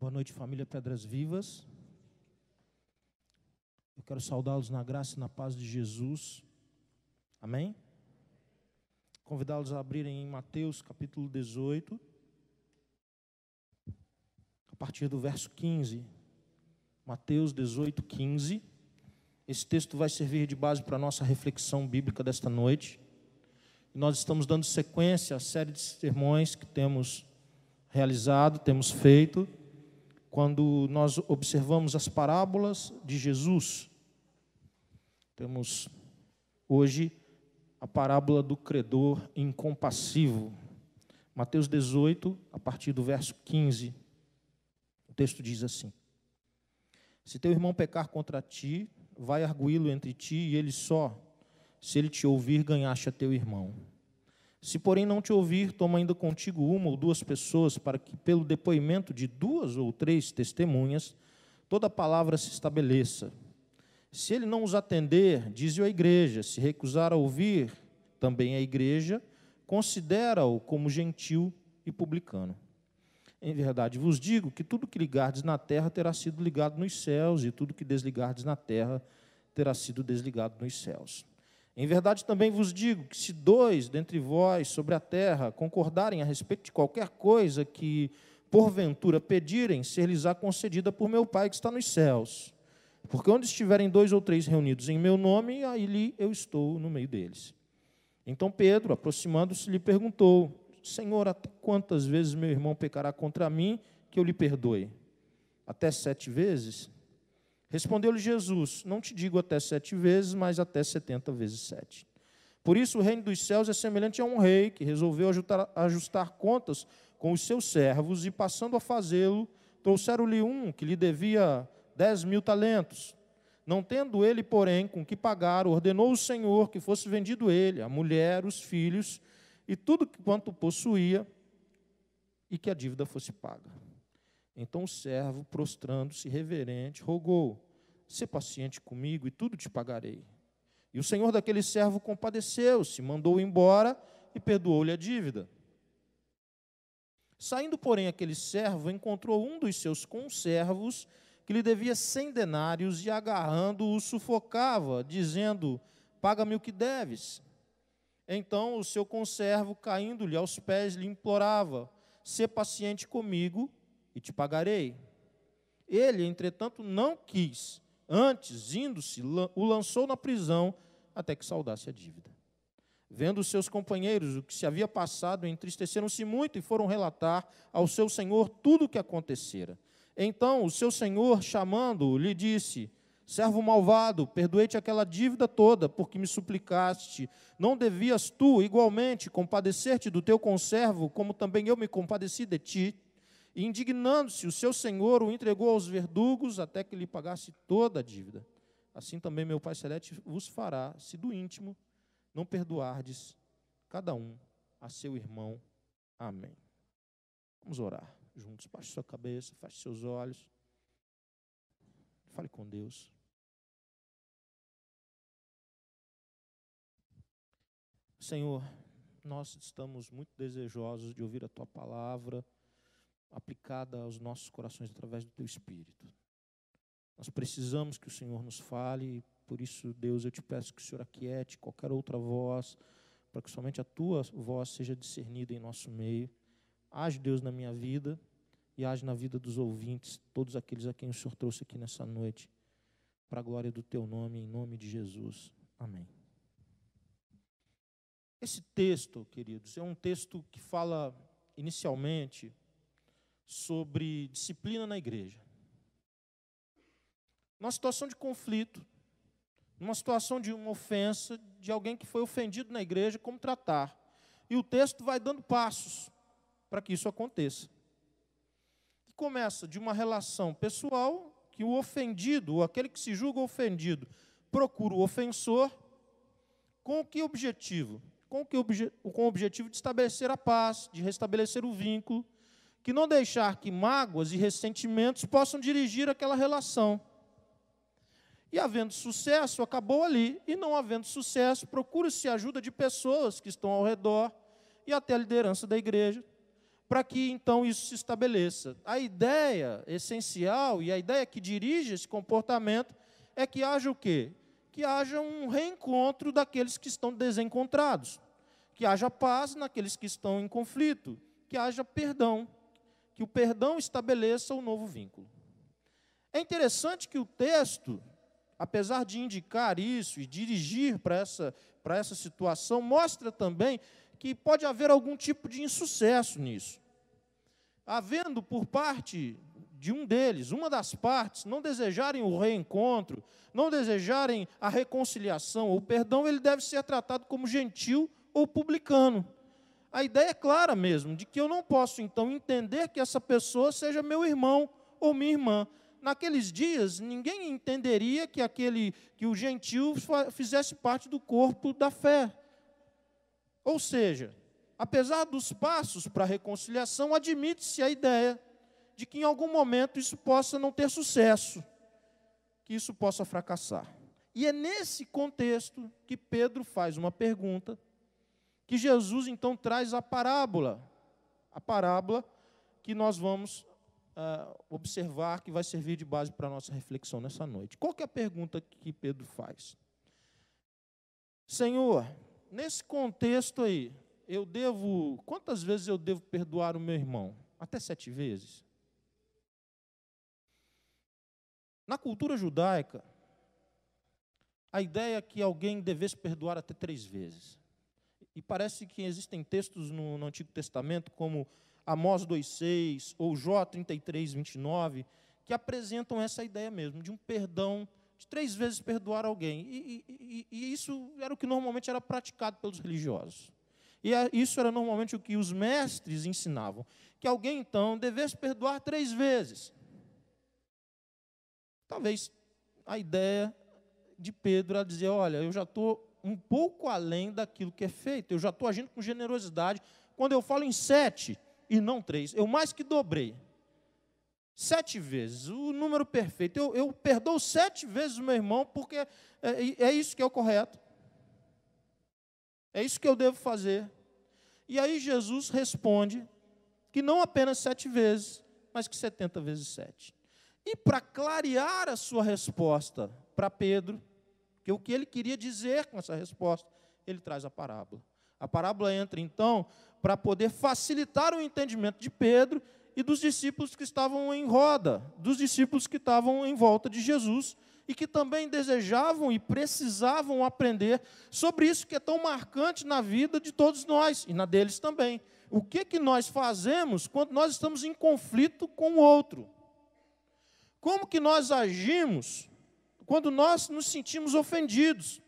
Boa noite, família Pedras Vivas. Eu quero saudá-los na graça e na paz de Jesus. Amém? Convidá-los a abrirem em Mateus capítulo 18, a partir do verso 15. Mateus 18, 15. Esse texto vai servir de base para a nossa reflexão bíblica desta noite. E nós estamos dando sequência à série de sermões que temos realizado, temos feito, quando nós observamos as parábolas de Jesus. Temos hoje a parábola do credor incompassivo. Mateus 18, a partir do verso 15. O texto diz assim: Se teu irmão pecar contra ti, vai arguí-lo entre ti e ele só. Se ele te ouvir, ganhaste a teu irmão. Se, porém, não te ouvir, toma ainda contigo uma ou duas pessoas, para que, pelo depoimento de duas ou três testemunhas, toda palavra se estabeleça. Se ele não os atender, dize-o à igreja. Se recusar a ouvir também a igreja, considera-o como gentil e publicano. Em verdade vos digo que tudo que ligardes na terra terá sido ligado nos céus, e tudo que desligardes na terra terá sido desligado nos céus. Em verdade também vos digo que se dois dentre vós sobre a terra concordarem a respeito de qualquer coisa que porventura pedirem, ser-lhes-á concedida por meu Pai que está nos céus. Porque onde estiverem dois ou três reunidos em meu nome, aí eu estou no meio deles. Então Pedro, aproximando-se, lhe perguntou: Senhor, até quantas vezes meu irmão pecará contra mim, que eu lhe perdoe? Até 7 vezes? Respondeu-lhe Jesus: Não te digo até 7 vezes, mas até 70 vezes 7. Por isso o reino dos céus é semelhante a um rei que resolveu ajustar contas com os seus servos, e passando a fazê-lo, trouxeram-lhe um que lhe devia 10.000 talentos. Não tendo ele, porém, com que pagar, ordenou o Senhor que fosse vendido ele, a mulher, os filhos e tudo quanto possuía, e que a dívida fosse paga. Então o servo, prostrando-se reverente, rogou: Sê paciente comigo e tudo te pagarei. E o senhor daquele servo compadeceu-se, mandou-o embora e perdoou-lhe a dívida. Saindo, porém, aquele servo encontrou um dos seus conservos que lhe devia 100 denários, e agarrando-o sufocava, dizendo: Paga-me o que deves. Então o seu conservo, caindo-lhe aos pés, lhe implorava: Sê paciente comigo e te pagarei. Ele, entretanto, não quis. Antes, indo-se, o lançou na prisão até que saldasse a dívida. Vendo os seus companheiros o que se havia passado, entristeceram-se muito e foram relatar ao seu senhor tudo o que acontecera. Então o seu senhor, chamando-o, lhe disse: Servo malvado, perdoei-te aquela dívida toda, porque me suplicaste. Não devias tu, igualmente, compadecer-te do teu conservo, como também eu me compadeci de ti? E, indignando-se, o seu senhor o entregou aos verdugos até que lhe pagasse toda a dívida. Assim também meu Pai Celeste vos fará, se do íntimo não perdoardes cada um a seu irmão. Amém. Vamos orar juntos. Baixe sua cabeça, feche seus olhos. Fale com Deus. Senhor, nós estamos muito desejosos de ouvir a Tua palavra aplicada aos nossos corações através do Teu Espírito. Nós precisamos que o Senhor nos fale, por isso, Deus, eu te peço que o Senhor aquiete qualquer outra voz, para que somente a Tua voz seja discernida em nosso meio. Age, Deus, na minha vida e age na vida dos ouvintes, todos aqueles a quem o Senhor trouxe aqui nessa noite, para a glória do Teu nome, em nome de Jesus. Amém. Esse texto, queridos, é um texto que fala inicialmente sobre disciplina na igreja. Numa situação de conflito, numa situação de uma ofensa, de alguém que foi ofendido na igreja, como tratar. E o texto vai dando passos para que isso aconteça. E começa de uma relação pessoal, que o ofendido, ou aquele que se julga ofendido, procura o ofensor, com que objetivo? Com o objetivo de estabelecer a paz, de restabelecer o vínculo, que não deixar que mágoas e ressentimentos possam dirigir aquela relação. E havendo sucesso, acabou ali. E não havendo sucesso, procura-se a ajuda de pessoas que estão ao redor e até a liderança da igreja, para que então isso se estabeleça. A ideia essencial e a ideia que dirige esse comportamento é que haja o quê? Que haja um reencontro daqueles que estão desencontrados, que haja paz naqueles que estão em conflito, que haja perdão, que o perdão estabeleça um novo vínculo. É interessante que o texto, apesar de indicar isso e dirigir para essa situação, mostra também que pode haver algum tipo de insucesso nisso. Havendo por parte de um deles, uma das partes, não desejarem o reencontro, não desejarem a reconciliação ou o perdão, ele deve ser tratado como gentil ou publicano. A ideia é clara mesmo, de que eu não posso, então, entender que essa pessoa seja meu irmão ou minha irmã. Naqueles dias, ninguém entenderia que o gentil fizesse parte do corpo da fé. Ou seja, apesar dos passos para a reconciliação, admite-se a ideia de que em algum momento isso possa não ter sucesso, que isso possa fracassar. E é nesse contexto que Pedro faz uma pergunta, que Jesus então traz a parábola que nós vamos observar, que vai servir de base para a nossa reflexão nessa noite. Qual que é a pergunta que Pedro faz? Senhor, nesse contexto aí, quantas vezes eu devo perdoar o meu irmão? Até 7 vezes? Na cultura judaica, a ideia é que alguém devesse perdoar até 3 vezes. E parece que existem textos no Antigo Testamento, como Amós 2,6 ou Jó 33,29, que apresentam essa ideia mesmo, de um perdão, de 3 vezes perdoar alguém. E isso era o que normalmente era praticado pelos religiosos. E isso era normalmente o que os mestres ensinavam, que alguém, então, devesse perdoar 3 vezes. Talvez a ideia de Pedro era dizer, olha, eu já estou um pouco além daquilo que é feito, eu já estou agindo com generosidade. Quando eu falo em 7 e não 3, eu mais que dobrei. 7 vezes, o número perfeito. Eu perdoo 7 vezes o meu irmão, porque é isso que é o correto. É isso que eu devo fazer. E aí Jesus responde que não apenas 7 vezes, mas que 70 vezes 7. E para clarear a sua resposta para Pedro, que o que ele queria dizer com essa resposta, ele traz a parábola. A parábola entra, então, para poder facilitar o entendimento de Pedro e dos discípulos que estavam em roda, dos discípulos que estavam em volta de Jesus, e que também desejavam e precisavam aprender sobre isso que é tão marcante na vida de todos nós, e na deles também. O que nós fazemos quando nós estamos em conflito com o outro? Como que nós agimos quando nós nos sentimos ofendidos?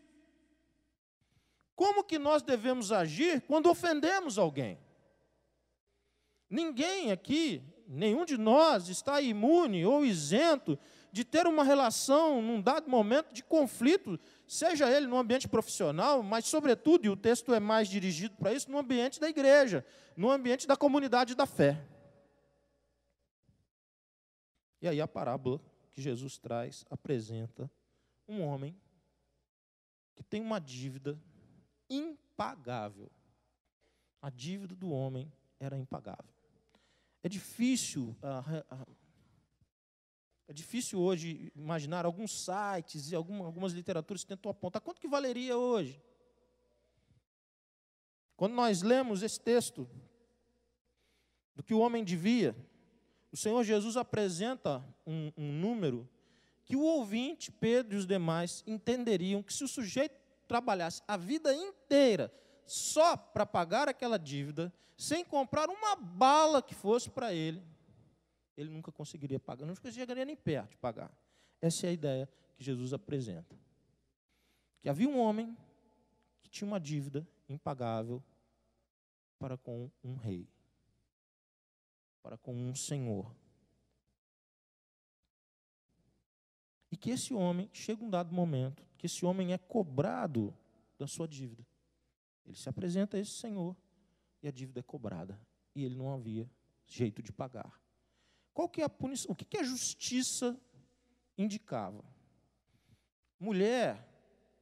Como que nós devemos agir quando ofendemos alguém? Ninguém aqui, nenhum de nós está imune ou isento de ter uma relação, num dado momento, de conflito, seja ele no ambiente profissional, mas, sobretudo, e o texto é mais dirigido para isso, no ambiente da igreja, no ambiente da comunidade da fé. E aí a parábola que Jesus traz apresenta um homem que tem uma dívida impagável. A dívida do homem era impagável. É difícil hoje imaginar alguns sites e algumas literaturas que tentam apontar quanto que valeria hoje. Quando nós lemos esse texto do que o homem devia, o Senhor Jesus apresenta um número que o ouvinte, Pedro e os demais, entenderiam que se o sujeito trabalhasse a vida inteira só para pagar aquela dívida, sem comprar uma bala que fosse para ele nunca conseguiria pagar, nunca chegaria nem perto de pagar. Essa é a ideia que Jesus apresenta. Que havia um homem que tinha uma dívida impagável para com um rei, para com um senhor. E que esse homem, chega um dado momento, que esse homem é cobrado da sua dívida. Ele se apresenta a esse senhor e a dívida é cobrada. E ele não havia jeito de pagar. Qual que é a punição? O que a justiça indicava? Mulher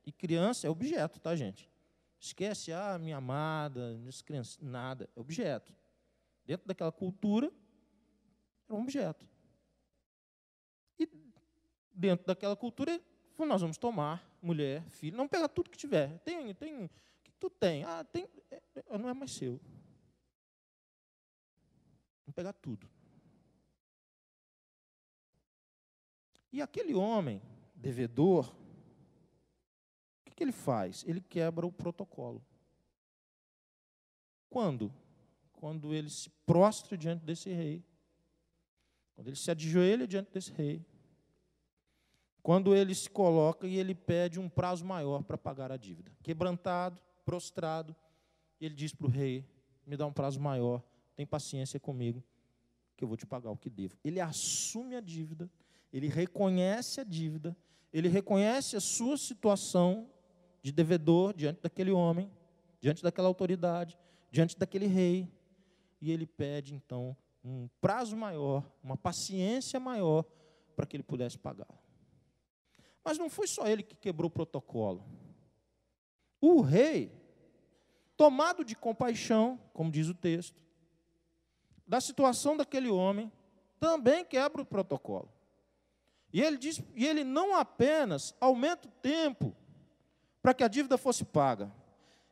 e criança é objeto, tá, gente? Esquece, minha amada, criança, nada, é objeto. Dentro daquela cultura, era um objeto. E dentro daquela cultura, nós vamos tomar mulher, filho, não pegar tudo que tiver. O que tu tem? Não é mais seu. Vamos pegar tudo. E aquele homem, devedor, o que ele faz? Ele quebra o protocolo. Quando? Quando ele se prostra diante desse rei. Quando ele se ajoelha diante desse rei. Quando ele se coloca e ele pede um prazo maior para pagar a dívida. Quebrantado, prostrado, ele diz para o rei, me dá um prazo maior, tem paciência comigo, que eu vou te pagar o que devo. Ele assume a dívida, ele reconhece a dívida, ele reconhece a sua situação de devedor diante daquele homem, diante daquela autoridade, diante daquele rei, e ele pede, então, um prazo maior, uma paciência maior, para que ele pudesse pagar. Mas não foi só ele que quebrou o protocolo. O rei, tomado de compaixão, como diz o texto, da situação daquele homem, também quebra o protocolo. E ele não apenas aumenta o tempo para que a dívida fosse paga.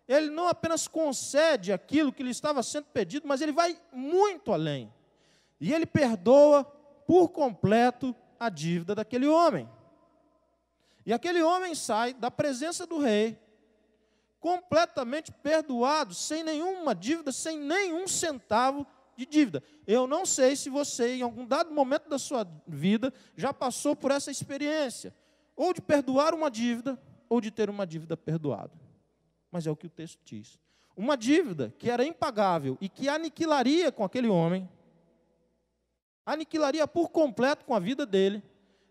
Ele não apenas concede aquilo que lhe estava sendo pedido, mas ele vai muito além. E ele perdoa por completo a dívida daquele homem. E aquele homem sai da presença do rei, completamente perdoado, sem nenhuma dívida, sem nenhum centavo de dívida. Eu não sei se você, em algum dado momento da sua vida, já passou por essa experiência, ou de perdoar uma dívida, ou de ter uma dívida perdoada. Mas é o que o texto diz. Uma dívida que era impagável e que aniquilaria com aquele homem, aniquilaria por completo com a vida dele,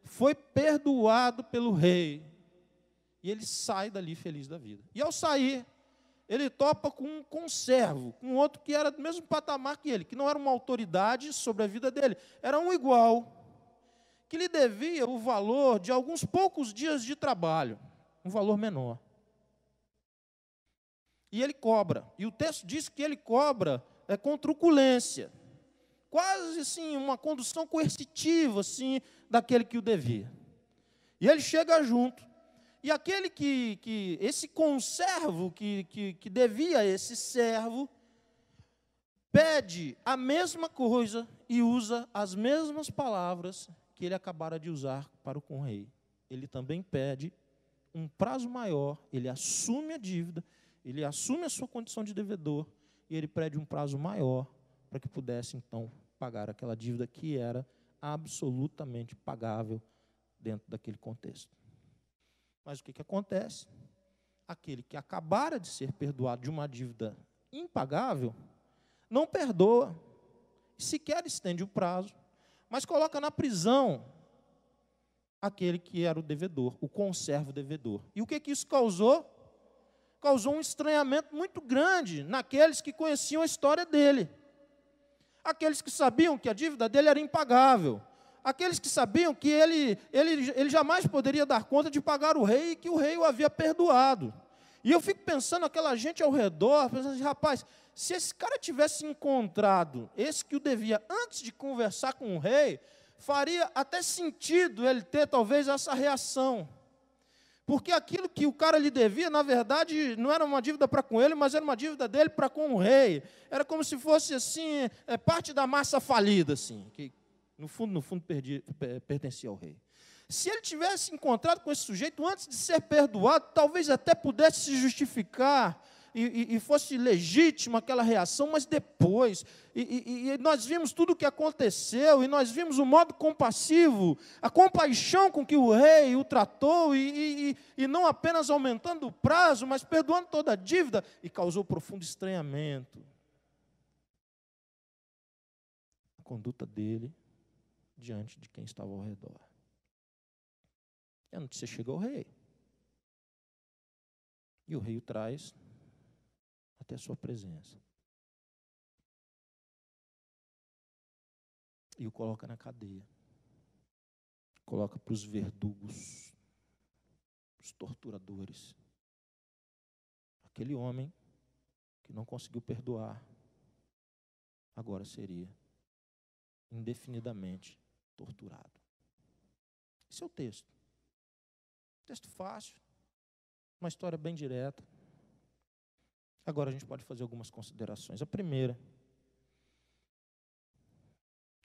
foi perdoado pelo rei. E ele sai dali feliz da vida. E ao sair, ele topa com um conservo, com outro que era do mesmo patamar que ele, que não era uma autoridade sobre a vida dele, era um igual, que lhe devia o valor de alguns poucos dias de trabalho, um valor menor. E ele cobra. E o texto diz que ele cobra com truculência. Quase assim, uma condução coercitiva assim, daquele que o devia. E ele chega junto. E aquele esse conservo que devia a esse servo, pede a mesma coisa e usa as mesmas palavras que ele acabara de usar para o rei. Ele também pede um prazo maior, ele assume a dívida, ele assume a sua condição de devedor, e ele pede um prazo maior para que pudesse, então, pagar aquela dívida que era absolutamente pagável dentro daquele contexto. Mas o que acontece? Aquele que acabara de ser perdoado de uma dívida impagável, não perdoa, sequer estende o prazo, mas coloca na prisão aquele que era o devedor, o conservo devedor. E o que isso causou? Causou um estranhamento muito grande naqueles que conheciam a história dele. Aqueles que sabiam que a dívida dele era impagável. Aqueles que sabiam que ele jamais poderia dar conta de pagar o rei e que o rei o havia perdoado. E eu fico pensando, aquela gente ao redor, pensando assim, rapaz, se esse cara tivesse encontrado esse que o devia antes de conversar com o rei, faria até sentido ele ter talvez essa reação. Porque aquilo que o cara lhe devia, na verdade, não era uma dívida para com ele, mas era uma dívida dele para com o rei. Era como se fosse, assim, parte da massa falida, assim, que no fundo pertencia ao rei. Se ele tivesse encontrado com esse sujeito antes de ser perdoado, talvez até pudesse se justificar e fosse legítima aquela reação, mas depois, e nós vimos tudo o que aconteceu, e nós vimos o modo compassivo, a compaixão com que o rei o tratou, e não apenas aumentando o prazo, mas perdoando toda a dívida, e causou profundo estranhamento. A conduta dele diante de quem estava ao redor. E a notícia chega ao rei. E o rei o traz até a sua presença. E o coloca na cadeia. Coloca para os verdugos, os torturadores. Aquele homem que não conseguiu perdoar, agora seria indefinidamente torturado. Esse é o texto. Texto fácil, uma história bem direta. Agora a gente pode fazer algumas considerações. A primeira,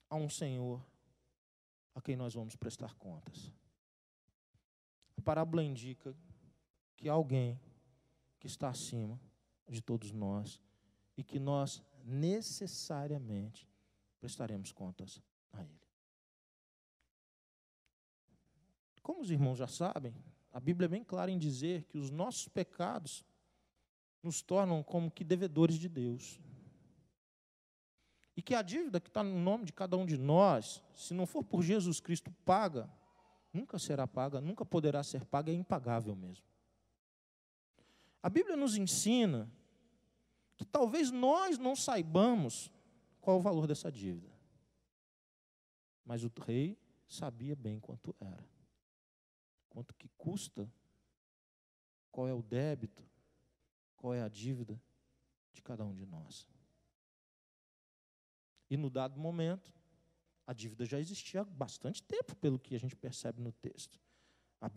há um Senhor a quem nós vamos prestar contas. A parábola indica que há alguém que está acima de todos nós e que nós necessariamente prestaremos contas a Ele. Como os irmãos já sabem, a Bíblia é bem clara em dizer que os nossos pecados nos tornam como que devedores de Deus. E que a dívida que está no nome de cada um de nós, se não for por Jesus Cristo paga, nunca será paga, nunca poderá ser paga, é impagável mesmo. A Bíblia nos ensina que talvez nós não saibamos qual é o valor dessa dívida. Mas o rei sabia bem quanto era. Quanto que custa, qual é o débito, qual é a dívida de cada um de nós. E no dado momento, a dívida já existia há bastante tempo, pelo que a gente percebe no texto. A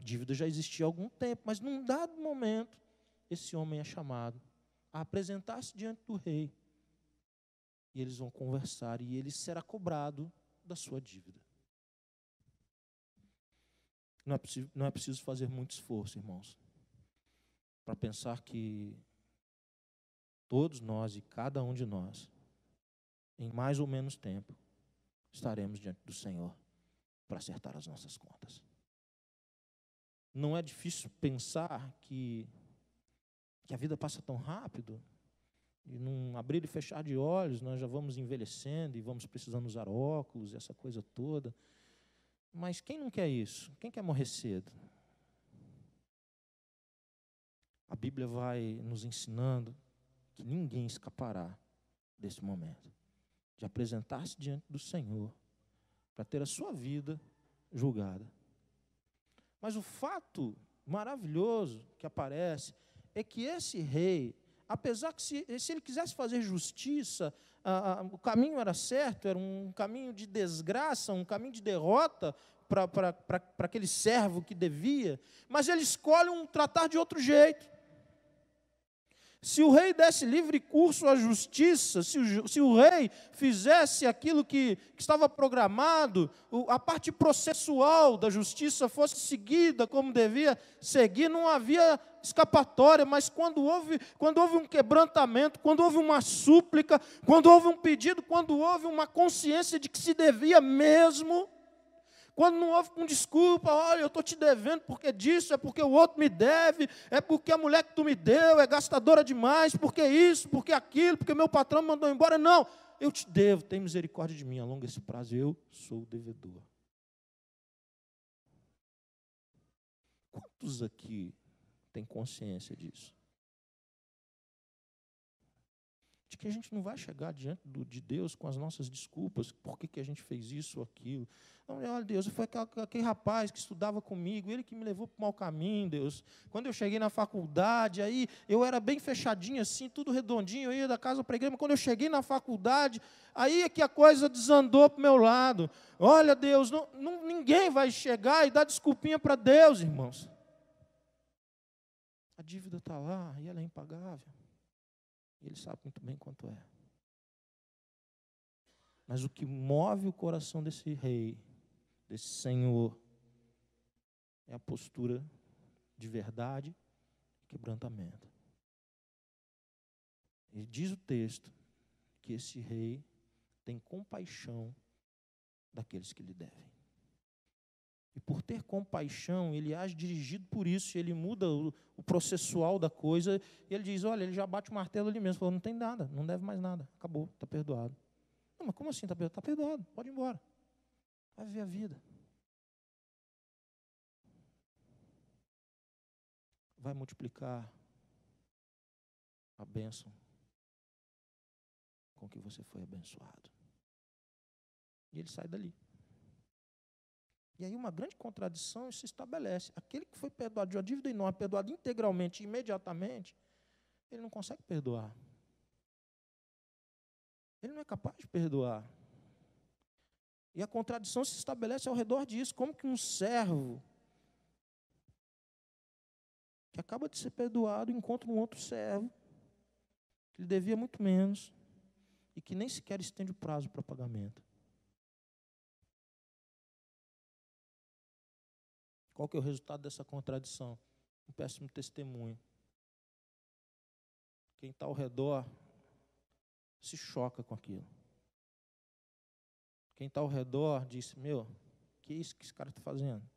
dívida já existia há algum tempo, mas num dado momento, esse homem é chamado a apresentar-se diante do rei. E eles vão conversar e ele será cobrado da sua dívida. Não é preciso fazer muito esforço, irmãos, para pensar que todos nós e cada um de nós, em mais ou menos tempo, estaremos diante do Senhor para acertar as nossas contas. Não é difícil pensar que a vida passa tão rápido, e num abrir e fechar de olhos, nós já vamos envelhecendo e vamos precisando usar óculos, essa coisa toda. Mas quem não quer isso? Quem quer morrer cedo? A Bíblia vai nos ensinando que ninguém escapará desse momento, de apresentar-se diante do Senhor, para ter a sua vida julgada. Mas o fato maravilhoso que aparece é que esse rei, apesar que se ele quisesse fazer justiça, o caminho era certo, era um caminho de desgraça, um caminho de derrota para aquele servo que devia, mas ele escolhe tratar de outro jeito. Se o rei desse livre curso à justiça, se o rei fizesse aquilo que estava programado, a parte processual da justiça fosse seguida como devia seguir, não havia escapatória. Mas quando houve um quebrantamento, quando houve uma súplica, quando houve um pedido, quando houve uma consciência de que se devia mesmo, quando não houve com desculpa, olha, eu estou te devendo porque disso, é porque o outro me deve, é porque a mulher que tu me deu é gastadora demais, porque isso, porque aquilo, porque meu patrão me mandou embora. Não, eu te devo, tem misericórdia de mim, alonga esse prazo, eu sou o devedor. Quantos aqui têm consciência disso? De que a gente não vai chegar diante de Deus com as nossas desculpas, por que a gente fez isso ou aquilo. Não, olha, Deus, foi aquele rapaz que estudava comigo, ele que me levou para o mau caminho, Deus. Quando eu cheguei na faculdade, aí eu era bem fechadinho assim, tudo redondinho, eu ia da casa para a igreja, mas quando eu cheguei na faculdade, aí é que a coisa desandou para o meu lado. Olha, Deus, ninguém vai chegar e dar desculpinha para Deus, irmãos. A dívida está lá e ela é impagável. Ele sabe muito bem quanto é. Mas o que move o coração desse rei, desse Senhor, é a postura de verdade e quebrantamento. E diz o texto que esse rei tem compaixão daqueles que lhe devem. E por ter compaixão, ele age dirigido por isso, ele muda o processual da coisa, e ele diz, olha, ele já bate o martelo ali mesmo, falou, não tem nada, não deve mais nada, acabou, está perdoado. Não, mas como assim está perdoado? Está perdoado, pode ir embora. Vai viver a vida. Vai multiplicar a bênção com que você foi abençoado. E ele sai dali. E aí uma grande contradição se estabelece. Aquele que foi perdoado de uma dívida enorme, perdoado integralmente, imediatamente, ele não consegue perdoar. ele não é capaz de perdoar. E a contradição se estabelece ao redor disso. Como que um servo que acaba de ser perdoado encontra um outro servo que lhe devia muito menos e que nem sequer estende o prazo para pagamento? Qual que é o resultado dessa contradição? Um péssimo testemunho. Quem está ao redor se choca com aquilo. Quem está ao redor diz, que é isso que esse cara está fazendo?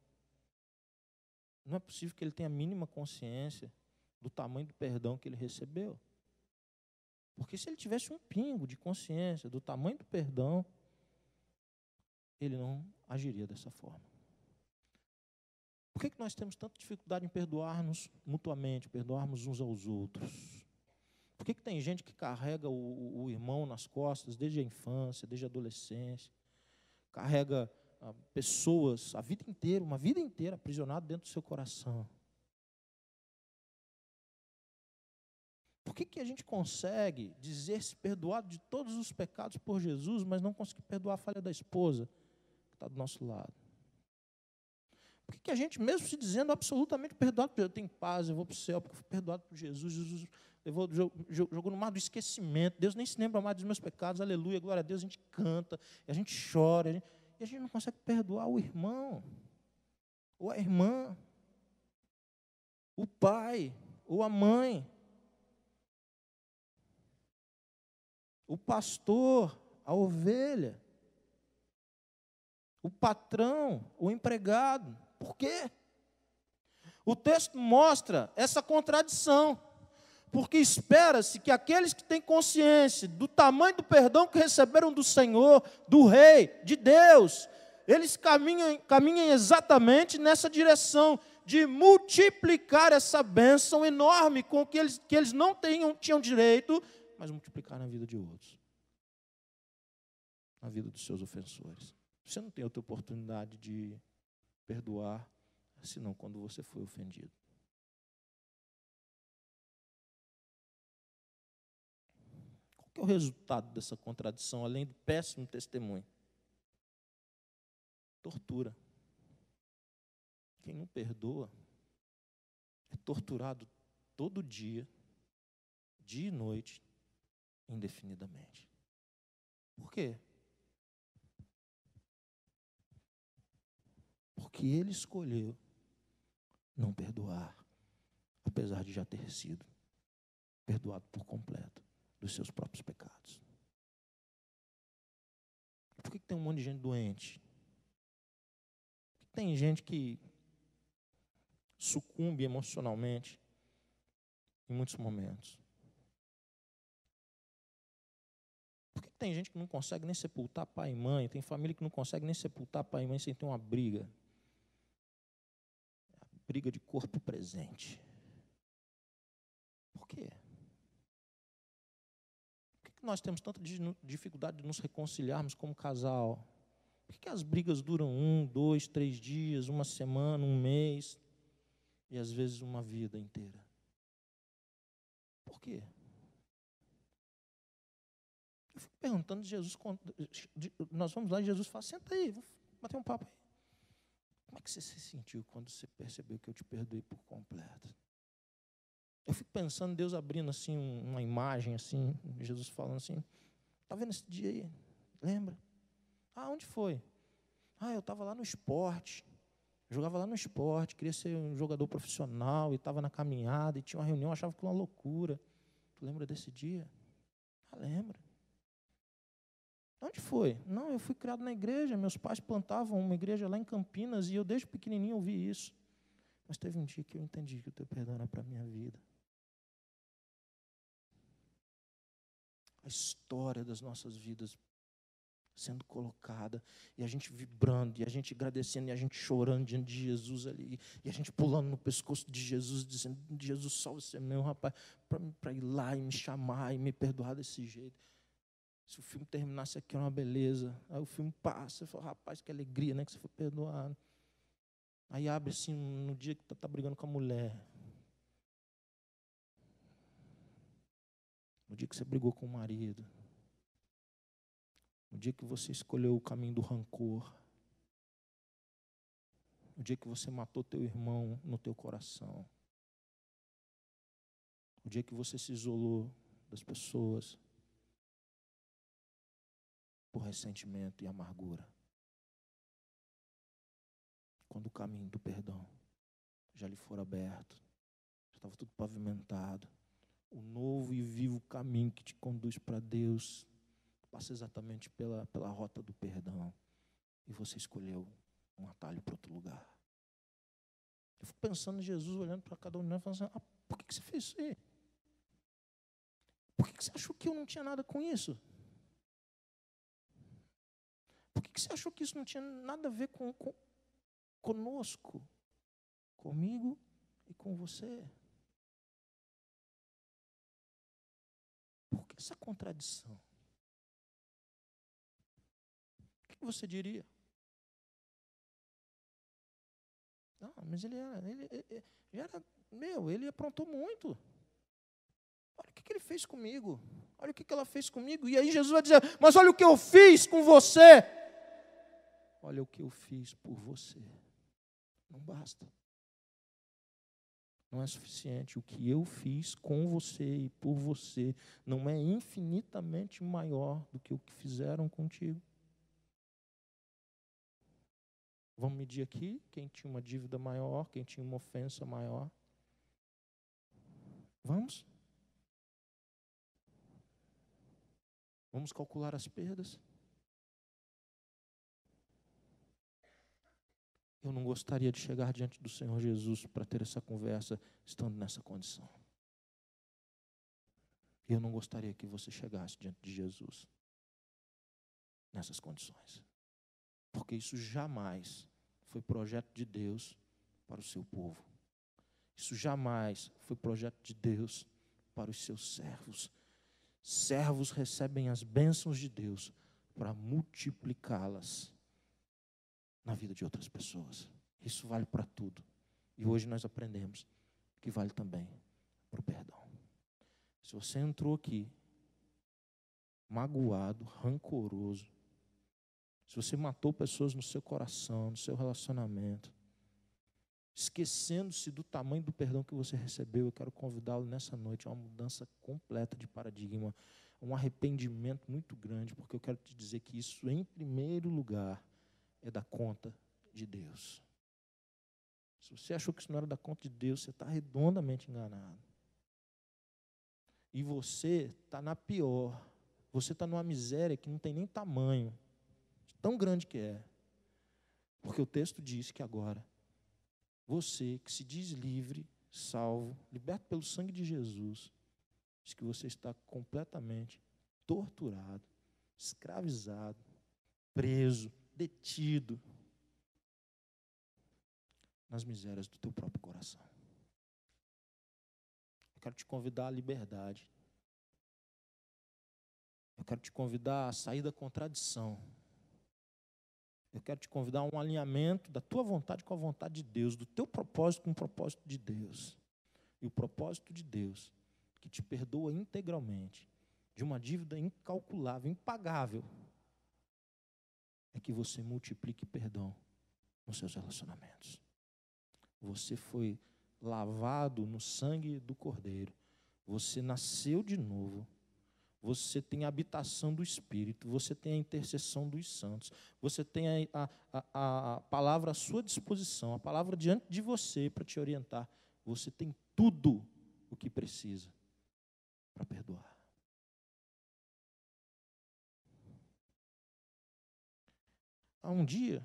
Não é possível que ele tenha a mínima consciência do tamanho do perdão que ele recebeu. Porque se ele tivesse um pingo de consciência do tamanho do perdão, ele não agiria dessa forma. Por que nós temos tanta dificuldade em perdoar-nos mutuamente, perdoarmos uns aos outros? Por que tem gente que carrega o irmão nas costas desde a infância, desde a adolescência, carrega pessoas a vida inteira, uma vida inteira aprisionado dentro do seu coração? Por que a gente consegue dizer-se perdoado de todos os pecados por Jesus, mas não conseguir perdoar a falha da esposa que está do nosso lado? Por que a gente, mesmo se dizendo absolutamente perdoado, eu tenho paz, eu vou para o céu, porque eu fui perdoado por Jesus, Jesus jogou no mar do esquecimento, Deus nem se lembra mais dos meus pecados, aleluia, glória a Deus, a gente canta, a gente chora, e a gente não consegue perdoar o irmão, ou a irmã, o pai, ou a mãe, o pastor, a ovelha, o patrão, o empregado. Por quê? O texto mostra essa contradição, porque espera-se que aqueles que têm consciência do tamanho do perdão que receberam do Senhor, do Rei, de Deus, eles caminhem exatamente nessa direção de multiplicar essa bênção enorme com que eles não tinham direito, mas multiplicar na vida de outros, na vida dos seus ofensores. Você não tem outra oportunidade de perdoar, senão quando você foi ofendido. Qual que é o resultado dessa contradição, além do péssimo testemunho? Tortura. Quem não perdoa é torturado todo dia e noite, indefinidamente. Por quê? Porque ele escolheu não perdoar, apesar de já ter sido perdoado por completo dos seus próprios pecados. Por que tem um monte de gente doente? Por que tem gente que sucumbe emocionalmente em muitos momentos? Por que tem gente que não consegue nem sepultar pai e mãe? Tem família que não consegue nem sepultar pai e mãe sem ter uma briga. Briga de corpo presente. Por quê? Por que nós temos tanta dificuldade de nos reconciliarmos como casal? Por que as brigas duram 1, 2, 3 dias, uma semana, um mês e às vezes uma vida inteira? Por quê? Eu fico perguntando de Jesus, nós vamos lá e Jesus fala, senta aí, vamos bater um papo aí. Como é que você se sentiu quando você percebeu que eu te perdoei por completo? Eu fico pensando, Deus abrindo assim uma imagem, assim, Jesus falando assim, está vendo esse dia aí? Lembra? Onde foi? Eu estava lá no esporte, jogava lá no esporte, queria ser um jogador profissional, e estava na caminhada, e tinha uma reunião, achava que era uma loucura. Tu lembra desse dia? Lembra. Onde foi? Não, eu fui criado na igreja, meus pais plantavam uma igreja lá em Campinas, e eu desde pequenininho ouvi isso. Mas teve um dia que eu entendi que o teu perdão era para a minha vida. A história das nossas vidas sendo colocada, e a gente vibrando, e a gente agradecendo, e a gente chorando diante de Jesus ali, e a gente pulando no pescoço de Jesus, dizendo, Jesus, salve você meu rapaz, para ir lá e me chamar, e me perdoar desse jeito. Se o filme terminasse aqui, era uma beleza. Aí o filme passa, eu falo, rapaz, que alegria, né, que você foi perdoado. Aí abre assim, no dia que está brigando com a mulher. No dia que você brigou com o marido. No dia que você escolheu o caminho do rancor, no dia que você matou teu irmão no teu coração, no dia que você se isolou das pessoas por ressentimento e amargura, quando o caminho do perdão já lhe for aberto, já estava tudo pavimentado, o novo e vivo caminho que te conduz para Deus passa exatamente pela rota do perdão, e você escolheu um atalho para outro lugar. Eu fico pensando em Jesus, olhando para cada um de nós, falando assim, por que você fez isso aí? Por que você achou que eu não tinha nada com isso? Por que você achou que isso não tinha nada a ver conosco, comigo e com você? Por que essa contradição? O que você diria? Não, mas ele aprontou muito. Olha o que ele fez comigo. Olha o que ela fez comigo. E aí Jesus vai dizer, mas olha o que eu fiz com você. Olha o que eu fiz por você. Não basta. Não é suficiente. O que eu fiz com você e por você não é infinitamente maior do que o que fizeram contigo. Vamos medir aqui quem tinha uma dívida maior, quem tinha uma ofensa maior. Vamos? Vamos calcular as perdas? Eu não gostaria de chegar diante do Senhor Jesus para ter essa conversa estando nessa condição. Eu não gostaria que você chegasse diante de Jesus nessas condições. Porque isso jamais foi projeto de Deus para o seu povo. Isso jamais foi projeto de Deus para os seus servos. Servos recebem as bênçãos de Deus para multiplicá-las na vida de outras pessoas. Isso vale para tudo. E hoje nós aprendemos que vale também para o perdão. Se você entrou aqui magoado, rancoroso, se você matou pessoas no seu coração, no seu relacionamento, esquecendo-se do tamanho do perdão que você recebeu, eu quero convidá-lo nessa noite a uma mudança completa de paradigma, um arrependimento muito grande, porque eu quero te dizer que isso, em primeiro lugar, é da conta de Deus. Se você achou que isso não era da conta de Deus, você está redondamente enganado. E você está na pior, você está numa miséria que não tem nem tamanho, tão grande que é. Porque o texto diz que agora, você que se diz livre, salvo, liberto pelo sangue de Jesus, diz que você está completamente torturado, escravizado, preso, detido nas misérias do teu próprio coração. Eu quero te convidar à liberdade. Eu quero te convidar a sair da contradição. Eu quero te convidar a um alinhamento da tua vontade com a vontade de Deus, do teu propósito com o propósito de Deus. E o propósito de Deus, que te perdoa integralmente, de uma dívida incalculável, impagável, é que você multiplique perdão nos seus relacionamentos. Você foi lavado no sangue do Cordeiro. Você nasceu de novo. Você tem a habitação do Espírito. Você tem a intercessão dos santos. Você tem a palavra à sua disposição, a palavra diante de você para te orientar. Você tem tudo o que precisa para perdoar. Há um dia,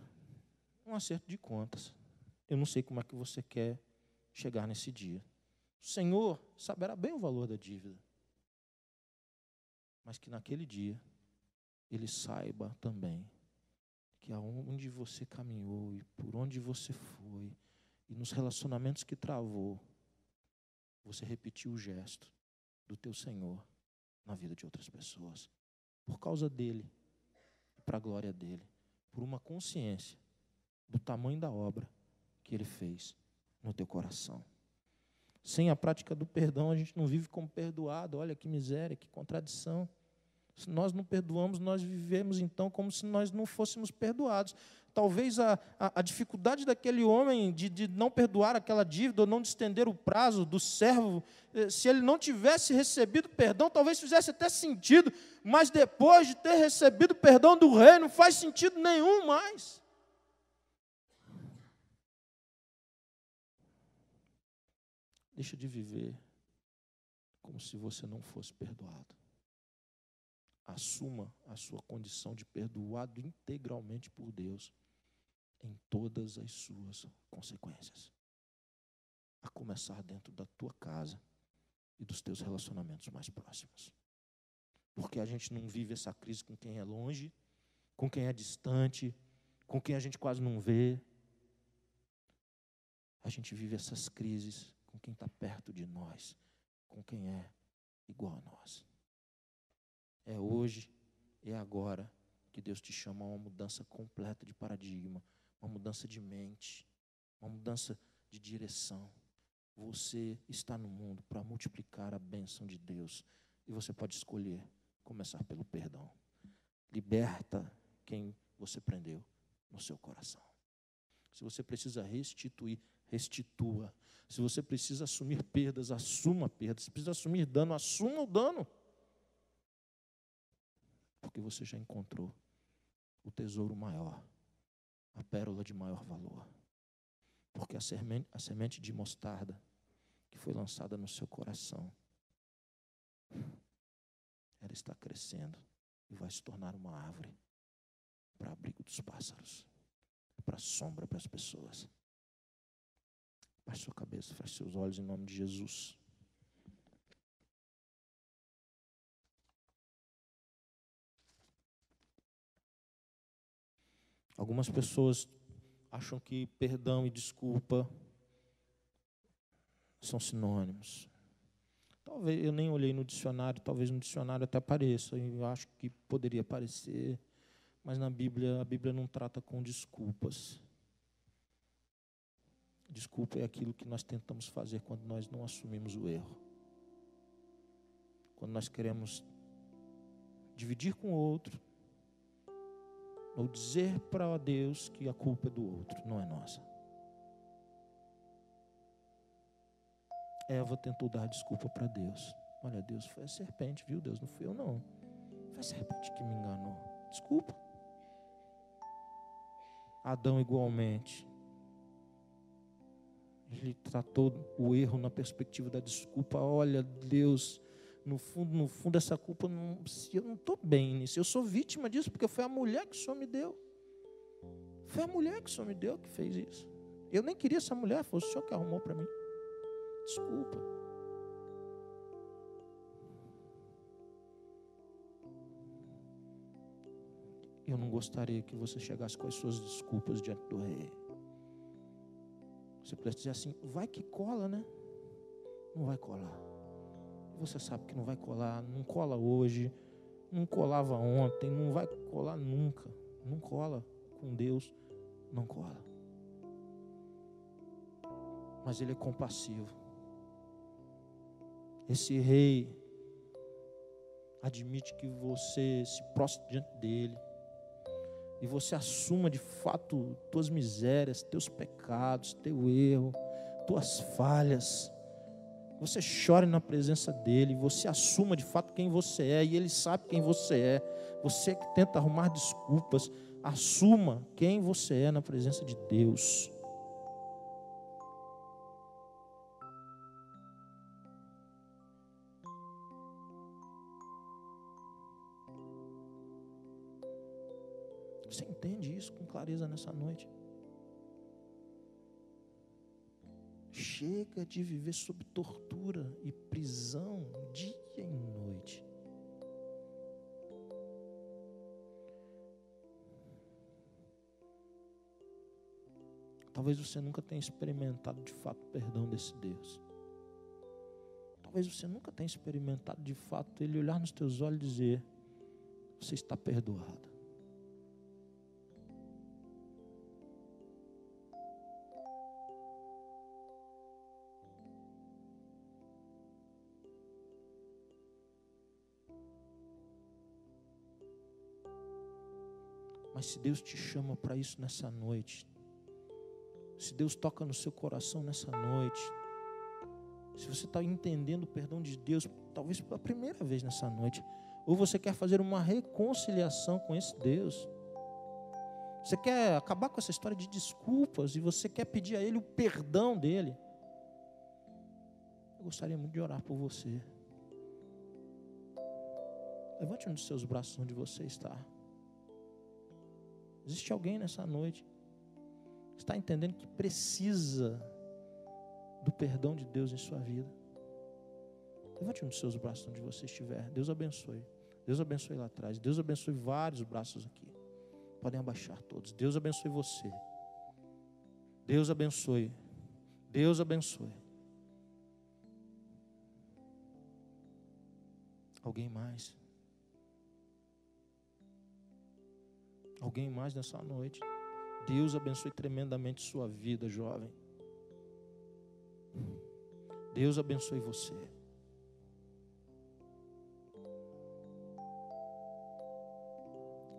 um acerto de contas. Eu não sei como é que você quer chegar nesse dia. O Senhor saberá bem o valor da dívida. Mas que naquele dia, Ele saiba também que aonde você caminhou e por onde você foi, e nos relacionamentos que travou, você repetiu o gesto do teu Senhor na vida de outras pessoas. Por causa dEle, para a glória dEle, por uma consciência do tamanho da obra que Ele fez no teu coração. Sem a prática do perdão, a gente não vive como perdoado. Olha que miséria, que contradição. Se nós não perdoamos, nós vivemos então como se nós não fôssemos perdoados. Talvez a dificuldade daquele homem de não perdoar aquela dívida, ou não de estender o prazo do servo, se ele não tivesse recebido perdão, talvez fizesse até sentido, mas depois de ter recebido perdão do rei, não faz sentido nenhum mais. Deixa de viver como se você não fosse perdoado. Assuma a sua condição de perdoado integralmente por Deus, em todas as suas consequências. A começar dentro da tua casa e dos teus relacionamentos mais próximos. Porque a gente não vive essa crise com quem é longe, com quem é distante, com quem a gente quase não vê. A gente vive essas crises com quem está perto de nós, com quem é igual a nós. É hoje, é agora que Deus te chama a uma mudança completa de paradigma, uma mudança de mente, uma mudança de direção. Você está no mundo para multiplicar a bênção de Deus e você pode escolher começar pelo perdão. Liberta quem você prendeu no seu coração. Se você precisa restituir, restitua. Se você precisa assumir perdas, assuma perdas. Se precisa assumir dano, assuma o dano. Porque você já encontrou o tesouro maior, a pérola de maior valor. Porque a semente de mostarda que foi lançada no seu coração, ela está crescendo e vai se tornar uma árvore para abrigo dos pássaros, para sombra para as pessoas. Baixe sua cabeça, feche seus olhos em nome de Jesus. Algumas pessoas acham que perdão e desculpa são sinônimos. Talvez, eu nem olhei no dicionário, talvez no dicionário até apareça, eu acho que poderia aparecer, mas na Bíblia, a Bíblia não trata com desculpas. Desculpa é aquilo que nós tentamos fazer quando nós não assumimos o erro. Quando nós queremos dividir com o outro, ou dizer para Deus que a culpa é do outro, não é nossa. Eva tentou dar desculpa para Deus. Olha, Deus, foi a serpente, viu, Deus? Não fui eu, não. Foi a serpente que me enganou. Desculpa. Adão, igualmente. Ele tratou o erro na perspectiva da desculpa. Olha, Deus, no fundo, essa culpa, eu não estou bem nisso. Eu sou vítima disso, porque foi a mulher que o Senhor me deu. Foi a mulher que o Senhor me deu que fez isso. Eu nem queria essa mulher, foi o Senhor que arrumou para mim. Desculpa. Eu não gostaria que você chegasse com as suas desculpas diante do rei. Você pudesse dizer assim, vai que cola, né? Não vai colar. Você sabe que não vai colar, não cola hoje, não colava ontem, não vai colar nunca. Não cola com Deus, não cola. Mas Ele é compassivo. Esse rei admite que você se prostre diante dele e você assuma de fato tuas misérias, teus pecados, teu erro, tuas falhas. Você chore na presença dele, você assuma de fato quem você é e ele sabe quem você é. Você que tenta arrumar desculpas, assuma quem você é na presença de Deus. Você entende isso com clareza nessa noite? Chega de viver sob tortura e prisão dia e noite. Talvez você nunca tenha experimentado de fato o perdão desse Deus. Talvez você nunca tenha experimentado de fato Ele olhar nos teus olhos e dizer, você está perdoado. Mas se Deus te chama para isso nessa noite, se Deus toca no seu coração nessa noite, se você está entendendo o perdão de Deus, talvez pela primeira vez nessa noite, ou você quer fazer uma reconciliação com esse Deus, você quer acabar com essa história de desculpas e você quer pedir a Ele o perdão dEle, eu gostaria muito de orar por você. Levante um dos seus braços onde você está. Existe alguém nessa noite que está entendendo que precisa do perdão de Deus em sua vida? Levante um dos seus braços onde você estiver. Deus abençoe. Deus abençoe lá atrás. Deus abençoe vários braços aqui. Podem abaixar todos. Deus abençoe você. Deus abençoe. Deus abençoe. Alguém mais? Alguém mais nessa noite? Deus abençoe tremendamente sua vida, jovem. Deus abençoe você.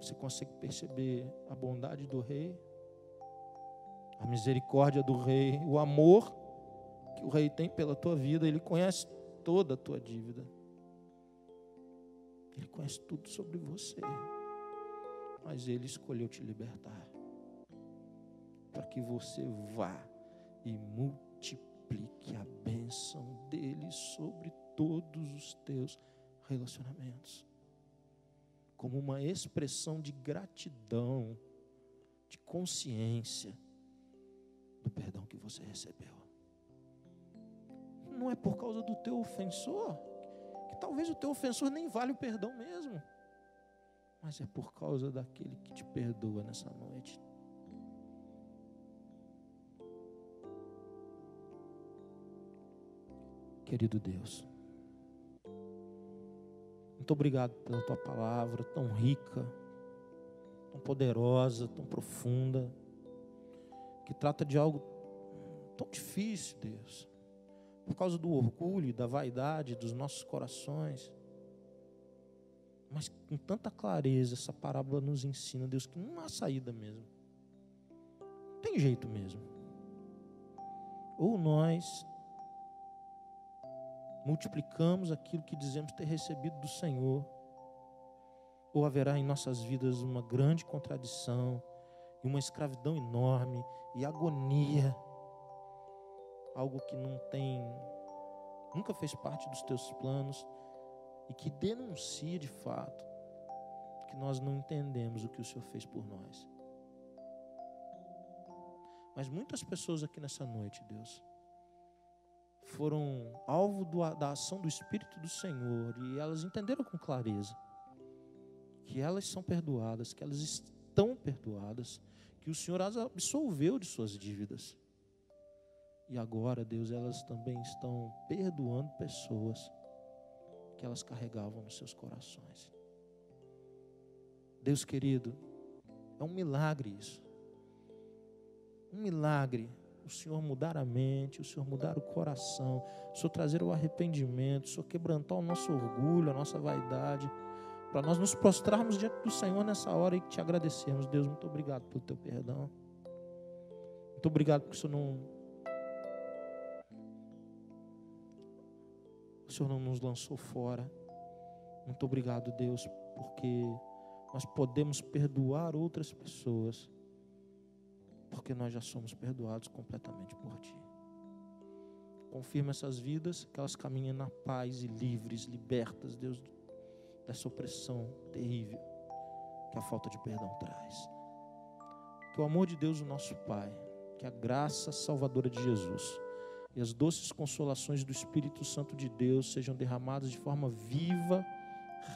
Você consegue perceber a bondade do Rei, a misericórdia do Rei, o amor que o Rei tem pela tua vida? Ele conhece toda a tua dívida. Ele conhece tudo sobre você. Mas Ele escolheu te libertar, para que você vá e multiplique a bênção dEle sobre todos os teus relacionamentos, como uma expressão de gratidão, de consciência do perdão que você recebeu. Não é por causa do teu ofensor, que talvez o teu ofensor nem vale o perdão mesmo, mas é por causa daquele que te perdoa nessa noite. Querido Deus, muito obrigado pela tua palavra tão rica, tão poderosa, tão profunda, que trata de algo tão difícil, Deus, por causa do orgulho e da vaidade dos nossos corações. Mas com tanta clareza essa parábola nos ensina, Deus, que não há saída mesmo. Não tem jeito mesmo. Ou nós multiplicamos aquilo que dizemos ter recebido do Senhor, ou haverá em nossas vidas uma grande contradição, e uma escravidão enorme, e agonia, algo que nunca fez parte dos teus planos, e que denuncia de fato que nós não entendemos o que o Senhor fez por nós. Mas muitas pessoas aqui nessa noite, Deus, foram alvo da ação do Espírito do Senhor, e elas entenderam com clareza que elas são perdoadas, que elas estão perdoadas, que o Senhor as absolveu de suas dívidas. E agora, Deus, elas também estão perdoando pessoas que elas carregavam nos seus corações. Deus querido, é um milagre isso. Um milagre o Senhor mudar a mente, o Senhor mudar o coração, o Senhor trazer o arrependimento, o Senhor quebrantar o nosso orgulho, a nossa vaidade, para nós nos prostrarmos diante do Senhor nessa hora e te agradecermos. Deus, muito obrigado pelo teu perdão. Muito obrigado porque o Senhor não nos lançou fora. Muito obrigado, Deus, porque nós podemos perdoar outras pessoas, porque nós já somos perdoados completamente por Ti. Confirma essas vidas, que elas caminhem na paz e livres, libertas, Deus, dessa opressão terrível que a falta de perdão traz. Que o amor de Deus, o nosso Pai, que a graça salvadora de Jesus e as doces consolações do Espírito Santo de Deus sejam derramadas de forma viva,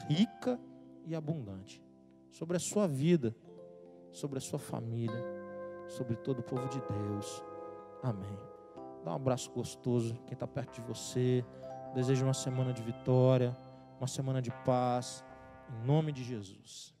rica e abundante sobre a sua vida, sobre a sua família, sobre todo o povo de Deus. Amém. Dá um abraço gostoso quem está perto de você. Desejo uma semana de vitória, uma semana de paz, em nome de Jesus.